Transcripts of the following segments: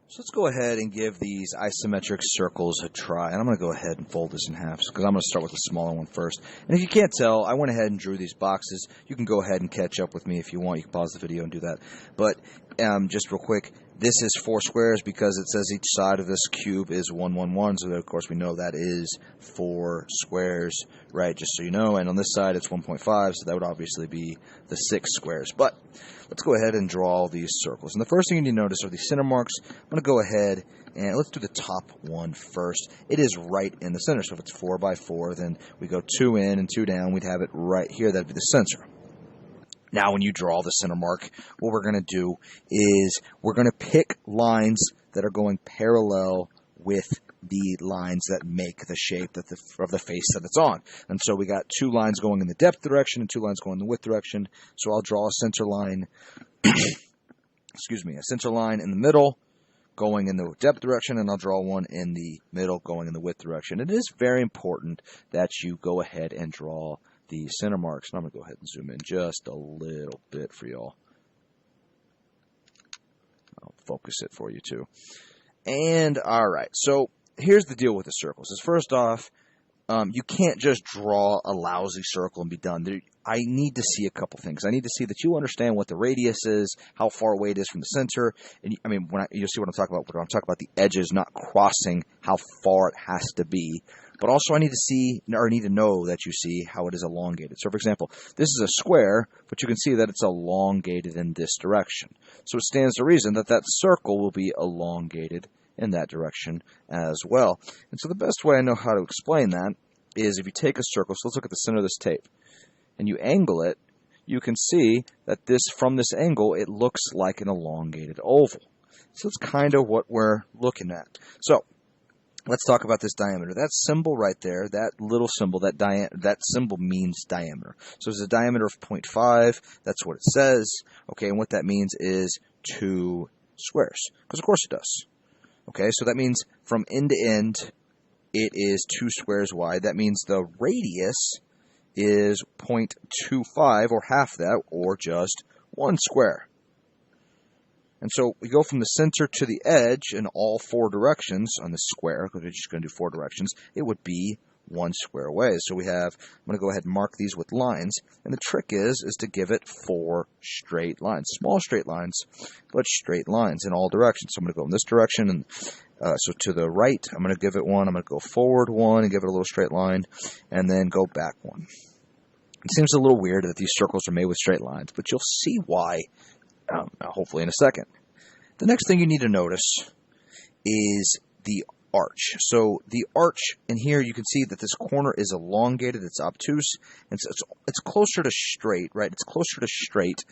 So let's go ahead and give these isometric circles a try. And I'm going to go ahead and fold this in half because I'm going to start with the smaller one first. And if you can't tell, I went ahead and drew these boxes. You can go ahead and catch up with me if you want. You can pause the video and do that. But just real quick, this is 4 squares because it says each side of this cube is 1, 1, 1. So, of course, we know that is 4 squares, right? Just so you know. And on this side, it's 1.5, so that would obviously be the 6 squares. But let's go ahead and draw all these circles. And the first thing you need to notice are these center marks. I'm going to go ahead and let's do the top one first. It is right in the center. So if it's 4 by 4, then we go 2 in and 2 down. We'd have it right here. That'd be the center. Now, when you draw the center mark, what we're going to do is we're going to pick lines that are going parallel with the lines that make the shape of the face that it's on. And so we got 2 lines going in the depth direction and 2 lines going in the width direction. So I'll draw a center line, excuse me, a center line in the middle going in the depth direction, and I'll draw one in the middle going in the width direction. It is very important that you go ahead and draw the center marks. And I'm going to go ahead and zoom in just a little bit for y'all. I'll focus it for you too. And all right, so here's the deal with the circles. Is first off, you can't just draw a lousy circle and be done. I need to see a couple things. I need to see that you understand what the radius is, how far away it is from the center. And I mean, you'll see what I'm talking about. When I'm talking about the edges not crossing, how far it has to be. But also, I need to see, or need to know that you see how it is elongated. So, for example, this is a square, but you can see that it's elongated in this direction. So it stands to reason that that circle will be elongated in that direction as well. And so the best way I know how to explain that is if you take a circle, so let's look at the center of this tape, and you angle it, you can see that from this angle, it looks like an elongated oval. So it's kind of what we're looking at. So let's talk about this diameter. That symbol right there, that little symbol, that symbol means diameter. So it's a diameter of 0.5. That's what it says. Okay, and what that means is 2 squares, because of course it does. Okay, so that means from end to end, it is 2 squares wide. That means the radius is 0.25, or half that, or just 1 square. And so we go from the center to the edge in all 4 directions on the square, because we're just going to do 4 directions. It would be 1 square away. So I'm going to go ahead and mark these with lines. And the trick is to give it 4 straight lines. Small straight lines, but straight lines in all directions. So I'm going to go in this direction, and so to the right, I'm going to give it 1. I'm going to go forward 1 and give it a little straight line, and then go back 1. It seems a little weird that these circles are made with straight lines, but you'll see why hopefully in a second. The next thing you need to notice is the arch. So the arch in here, you can see that this corner is elongated, it's obtuse, and so it's closer to straight, right? It's closer to straight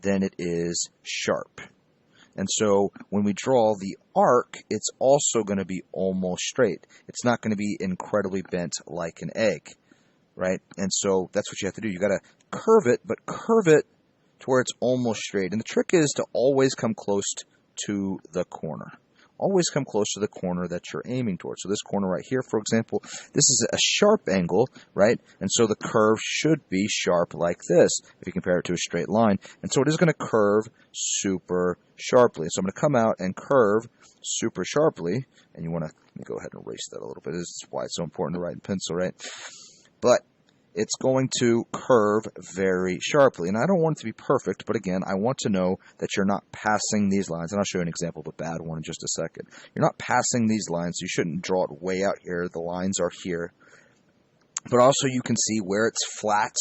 than it is sharp. And so when we draw the arc, it's also going to be almost straight. It's not going to be incredibly bent like an egg, right? And so that's what you have to do. You got to curve it, but curve it to where it's almost straight. And the trick is to always come close to the corner. Always come close to the corner that you're aiming towards. So this corner right here, for example, this is a sharp angle, right? And so the curve should be sharp like this, if you compare it to a straight line. And so it is going to curve super sharply. So I'm going to come out and curve super sharply. And you want to, let me go ahead and erase that a little bit. This is why it's so important to write in pencil, right? But it's going to curve very sharply. And I don't want it to be perfect, but again, I want to know that you're not passing these lines. And I'll show you an example of a bad one in just a second. You're not passing these lines. You shouldn't draw it way out here. The lines are here. But also you can see where it's flat,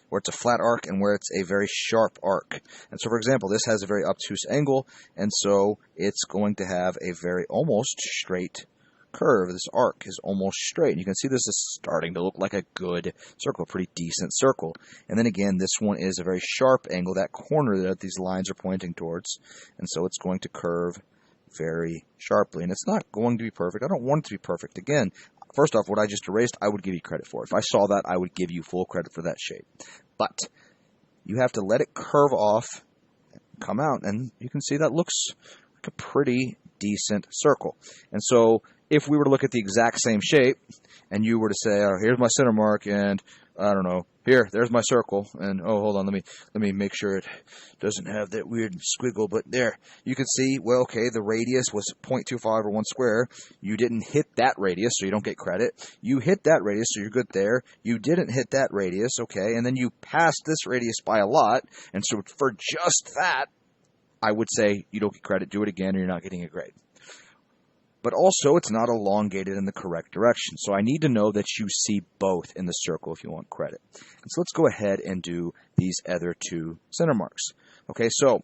where it's a flat arc, and where it's a very sharp arc. And so, for example, this has a very obtuse angle, and so it's going to have a very almost straight curve. This arc is almost straight. And you can see this is starting to look like a good circle, a pretty decent circle. And then again, this one is a very sharp angle, that corner that these lines are pointing towards. And so it's going to curve very sharply. And it's not going to be perfect. I don't want it to be perfect. Again, first off, what I just erased, I would give you credit for. If I saw that, I would give you full credit for that shape. But you have to let it curve off, come out, and you can see that looks like a pretty decent circle. And so if we were to look at the exact same shape, and you were to say, oh, here's my center mark, and I don't know. Here, there's my circle, and oh, hold on, let me make sure it doesn't have that weird squiggle. But there, you can see. Well, okay, the radius was 0.25 or 1 square. You didn't hit that radius, so you don't get credit. You hit that radius, so you're good there. You didn't hit that radius, okay, and then you passed this radius by a lot, and so for just that, I would say you don't get credit. Do it again, or you're not getting a grade. But also, it's not elongated in the correct direction. So I need to know that you see both in the circle if you want credit. And so let's go ahead and do these other two center marks. Okay, so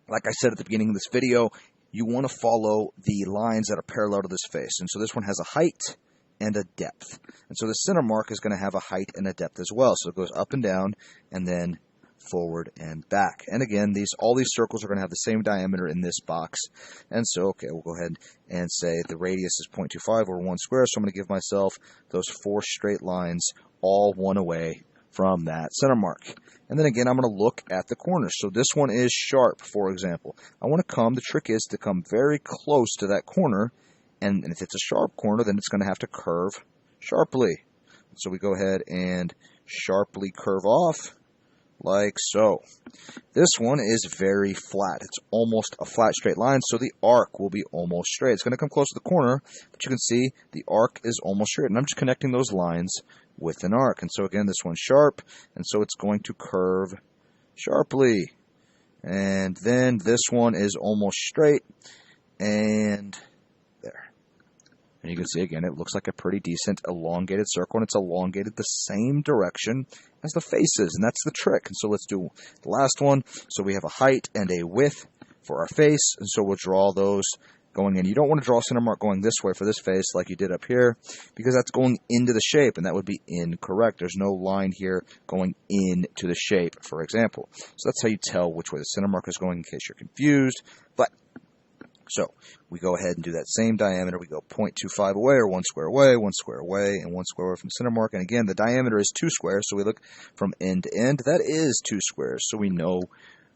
like I said at the beginning of this video, you want to follow the lines that are parallel to this face. And so this one has a height and a depth. And so the center mark is going to have a height and a depth as well. So it goes up and down and then forward and back. And again, all these circles are going to have the same diameter in this box. And so, okay, we'll go ahead and say the radius is 0.25 or 1 square. So I'm going to give myself those 4 straight lines, all one away from that center mark. And then again, I'm going to look at the corners. So this one is sharp, for example. I want to the trick is to come very close to that corner. And if it's a sharp corner, then it's going to have to curve sharply. So we go ahead and sharply curve off. Like so. This one is very flat. It's almost a flat straight line, so the arc will be almost straight. It's going to come close to the corner, but you can see the arc is almost straight. And I'm just connecting those lines with an arc. And so again, this one's sharp, and so it's going to curve sharply. And then this one is almost straight, and there. And you can see, again, it looks like a pretty decent elongated circle, and it's elongated the same direction as the faces, and that's the trick. And so let's do the last one. So we have a height and a width for our face, and so we'll draw those going in. You don't want to draw a center mark going this way for this face like you did up here, because that's going into the shape, and that would be incorrect. There's no line here going into the shape, for example. So that's how you tell which way the center mark is going in case you're confused. But so we go ahead and do that same diameter. We go 0.25 away, or 1 square away, 1 square away, and 1 square away from the center mark. And again, the diameter is 2 squares, so we look from end to end. That is 2 squares, so we know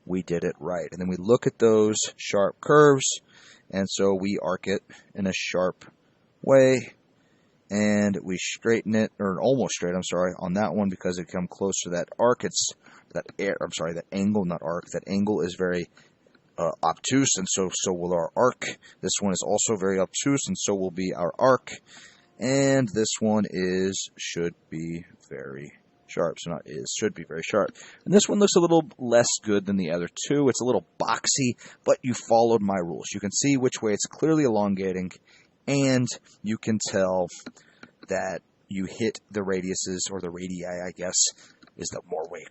we did it right. And then we look at those sharp curves, and so we arc it in a sharp way, and we straighten it, or almost straight, I'm sorry, on that one, because it come close to that arc. It's that angle, not arc. That angle is very obtuse, and so will our arc. This one is also very obtuse, and so will be our arc. And this one should be very sharp. So should be very sharp. And this one looks a little less good than the other two. It's a little boxy, but you followed my rules. You can see which way it's clearly elongating, and you can tell that you hit the radiuses, or the radii, I guess, is the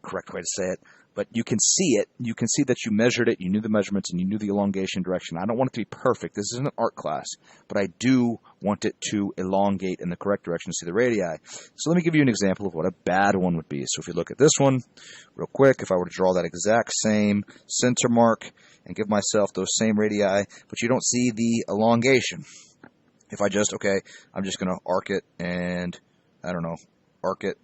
correct way to say it. But you can see it. You can see that you measured it, you knew the measurements, and you knew the elongation direction. I don't want it to be perfect. This isn't an art class, but I do want it to elongate in the correct direction to see the radii. So let me give you an example of what a bad one would be. So if you look at this one real quick, if I were to draw that exact same center mark and give myself those same radii, but you don't see the elongation. If I'm just going to arc it and, arc it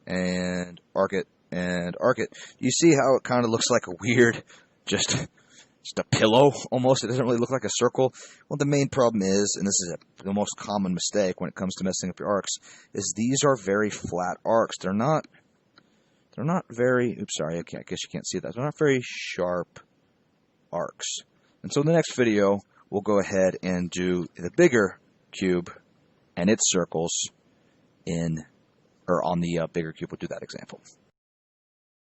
and arc it and arc it. You see how it kind of looks like a weird, just a pillow almost. It doesn't really look like a circle. Well, the main problem is, and this is the most common mistake when it comes to messing up your arcs, is these are very flat arcs. They're not very, I guess you can't see that. They're not very sharp arcs. And so in the next video, we'll go ahead and do the bigger cube and its circles on the bigger cube. We'll do that example.